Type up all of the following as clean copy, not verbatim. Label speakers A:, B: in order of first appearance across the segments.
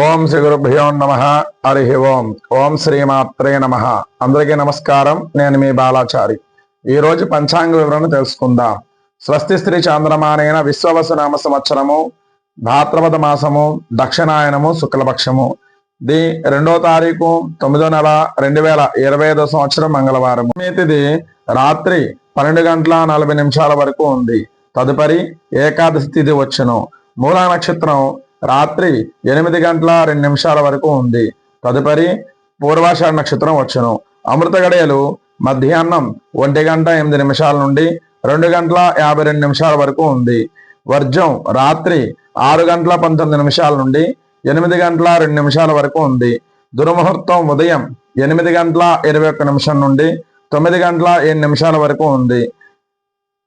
A: ఓం శ్రీ గురుభ్యో నమః. హరి ఓం. ఓం శ్రీమాత్రే నమః. అందరికీ నమస్కారం. నేను మీ బాలాచారి. ఈ రోజు పంచాంగ వివరణ తెలుసుకుందాం. స్వస్తి శ్రీ చాంద్రమానేన విశ్వవసు నామ సంవత్సరము, భాద్రపద మాసము, దక్షిణాయనము, శుక్లపక్షము. 2వ తారీఖు 9వ నెల 2025 సంవత్సరం మంగళవారం. తిథి రాత్రి 12:40 వరకు ఉంది. తదుపరి ఏకాదశి తిథి వచ్చును. మూలా నక్షత్రం రాత్రి 8:02 వరకు ఉంది. తదుపరి పూర్వాషాఢ నక్షత్రం వచ్చును. అమృత గడియలు మధ్యాహ్నం 1:08 నుండి 2:52 వరకు ఉంది. వర్జం రాత్రి 6:19 నుండి 8:02 వరకు ఉంది. దుర్ముహూర్తం ఉదయం 8:21 నుండి 9:07 వరకు ఉంది.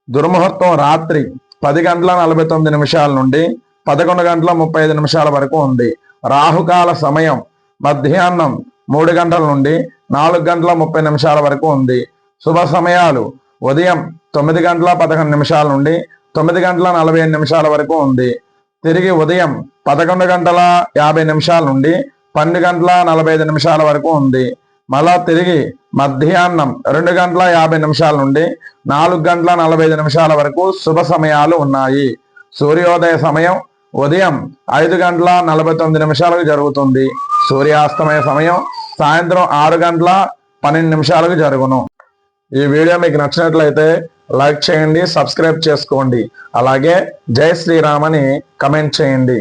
A: దుర్ముహూర్తం రాత్రి 10:49 నుండి 11:35 వరకు ఉంది. రాహుకాల సమయం మధ్యాహ్నం 3 గంటల నుండి 4:30 వరకు ఉంది. శుభ సమయాలు ఉదయం 9:11 నుండి 9:45 వరకు ఉంది. తిరిగి ఉదయం 11:50 నుండి 12:45 వరకు ఉంది. మళ్ళా తిరిగి మధ్యాహ్నం 2:50 నుండి 4:45 వరకు శుభ సమయాలు ఉన్నాయి. సూర్యోదయ సమయం ఉదయం 5:49 జరుగుతుంది. సూర్యాస్తమయ సమయం సాయంత్రం 6:12 జరుగును. ఈ వీడియో మీకు నచ్చినట్లయితే లైక్ చేయండి, సబ్స్క్రైబ్ చేసుకోండి. అలాగే జై శ్రీరామ్ అని కమెంట్ చేయండి.